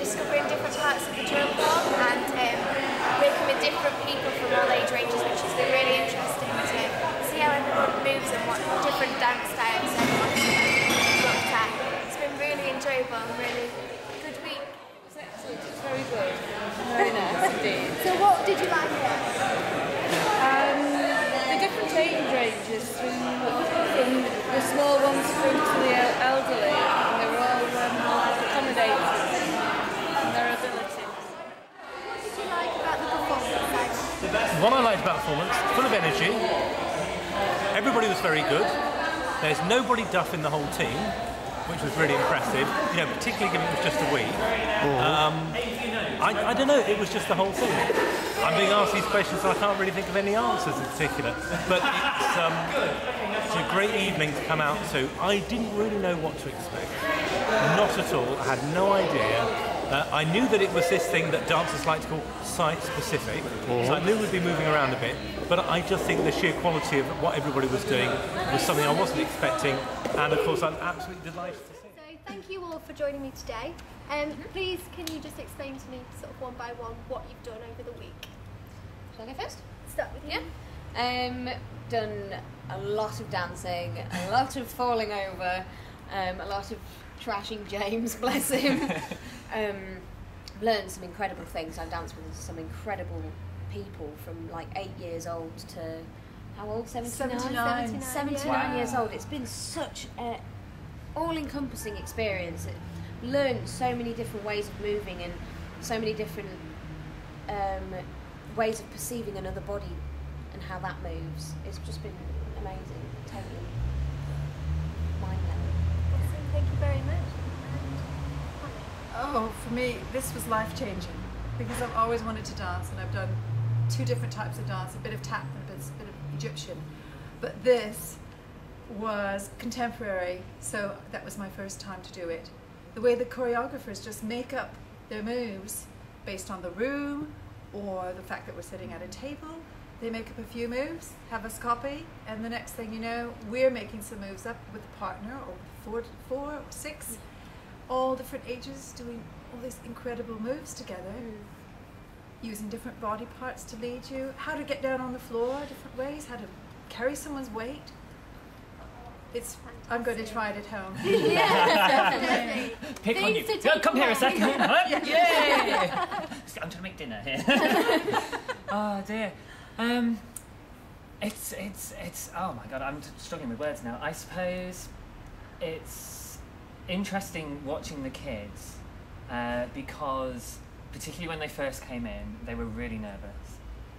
discovering different parts of the drum corps and working with different people from all age ranges, which has been really interesting to see how everyone moves and what different dance styles everyone's looked at. It's been really enjoyable and really good week. It's excellent, it's very good. Very nice indeed. So what did you like here? The different age ranges from the small ones through to the elderly, and they were all accommodated in their abilities. What did you like about the performance? What I liked about the performance, full of energy, everybody was very good, there's nobody duff in the whole team, which was really impressive, you know, particularly given it was just a week. I don't know, it was just the whole thing. I'm being asked these questions so I can't really think of any answers in particular, but it's a great evening to come out to. I didn't really know what to expect, not at all, I had no idea. I knew that it was this thing that dancers like to call site-specific, so I knew we'd be moving around a bit, but I just think the sheer quality of what everybody was doing was something I wasn't expecting, and of course I'm absolutely delighted to see. So thank you all for joining me today. Please, can you just explain to me, sort of one by one, what you've done over the week? Shall I go first? Start with you. Yeah. Done a lot of dancing, a lot of falling over, a lot of trashing James, bless him. Learned some incredible things. I've danced with some incredible people from like 8 years old to how old? 79? 79 years old. It's been such an all-encompassing experience. Learned so many different ways of moving and so many different ways of perceiving another body and how that moves. It's just been amazing, totally mind-blowing. Awesome, thank you very much. Oh, for me, this was life-changing because I've always wanted to dance, and I've done 2 different types of dance, a bit of tap and a bit of Egyptian. But this was contemporary, so that was my first time to do it. The way the choreographers just make up their moves based on the room or the fact that we're sitting at a table. They make up a few moves, have us copy, and the next thing you know, we're making some moves up with a partner or 4 or 6. All different ages doing all these incredible moves together, using different body parts to lead you, how to get down on the floor, different ways, how to carry someone's weight. It's fantastic. I'm going to try it at home. Yeah, definitely. Pick on you. Come here a second. Yeah. I'm trying to make dinner here. Oh dear. It's. Oh my God. I'm struggling with words now. I suppose it's interesting watching the kids because particularly when they first came in, they were really nervous.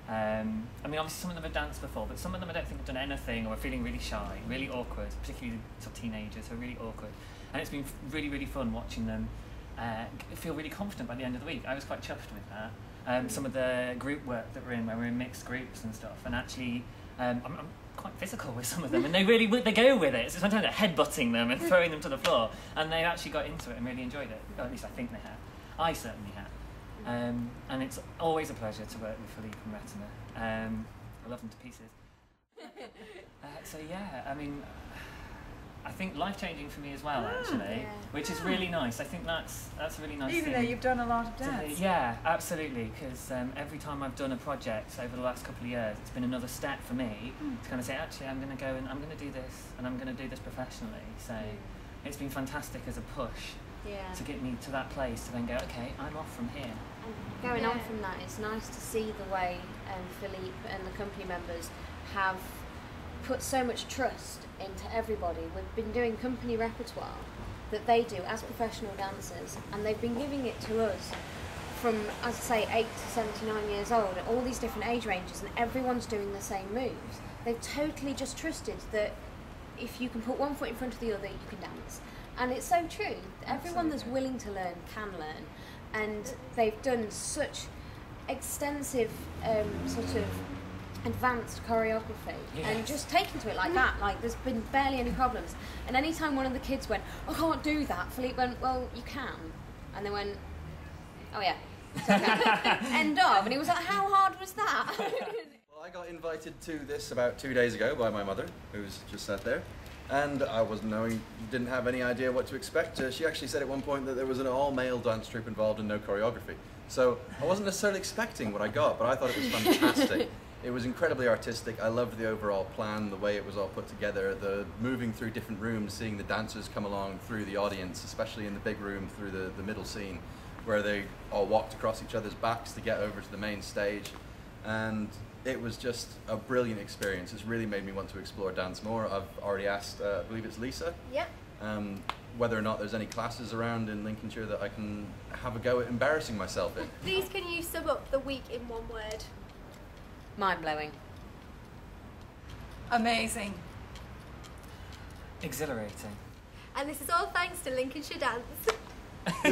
I mean, obviously some of them have danced before, but some of them I don't think have done anything or are feeling really shy, really awkward, particularly sort of teenagers who are really awkward. And it's been really, really fun watching them feel really confident by the end of the week. I was quite chuffed with that. Some of the group work that we're in, where we're in mixed groups and stuff, and actually I'm quite physical with some of them, and they go with it. So sometimes they're headbutting them and throwing them to the floor, and they actually got into it and really enjoyed it. Or at least I think they have. I certainly have. And it's always a pleasure to work with Philippe and Retina. I love them to pieces. So yeah, I mean, I think life-changing for me as well, actually, which is really nice. I think that's a really nice thing. Even though you've done a lot of dance. Yeah, absolutely, because every time I've done a project over the last couple of years, it's been another step for me to kind of say, actually, I'm going to go and I'm going to do this, and I'm going to do this professionally. So it's been fantastic as a push to get me to that place to then go, okay, I'm off from here. And going on from that, it's nice to see the way Philippe and the company members have put so much trust into everybody. We've been doing company repertoire that they do as professional dancers, and they've been giving it to us from, as I say, 8 to 79 years old, at all these different age ranges, and everyone's doing the same moves. They've totally just trusted that if you can put one foot in front of the other, you can dance. And it's so true. Everyone that's willing to learn can learn, and they've done such extensive sort of advanced choreography and just taken to it like that, like there's been barely any problems. And anytime one of the kids went, I can't do that, Philippe went, well, you can. And they went, oh yeah, so end of. And he was like, how hard was that? Well, I got invited to this about 2 days ago by my mother, who's just sat there. And I didn't have any idea what to expect. She actually said at one point that there was an all-male dance troupe involved and no choreography. So I wasn't necessarily expecting what I got, but I thought it was fantastic. It was incredibly artistic. I loved the overall plan, the way it was all put together, the moving through different rooms, seeing the dancers come along through the audience, especially in the big room through the middle scene, where they all walked across each other's backs to get over to the main stage. And it was just a brilliant experience. It's really made me want to explore dance more. I've already asked, I believe it's Lisa, whether or not there's any classes around in Lincolnshire that I can have a go at embarrassing myself in. Please, can you sum up the week in one word? Mind-blowing. Amazing. Exhilarating. And this is all thanks to Lincolnshire Dance. Yay!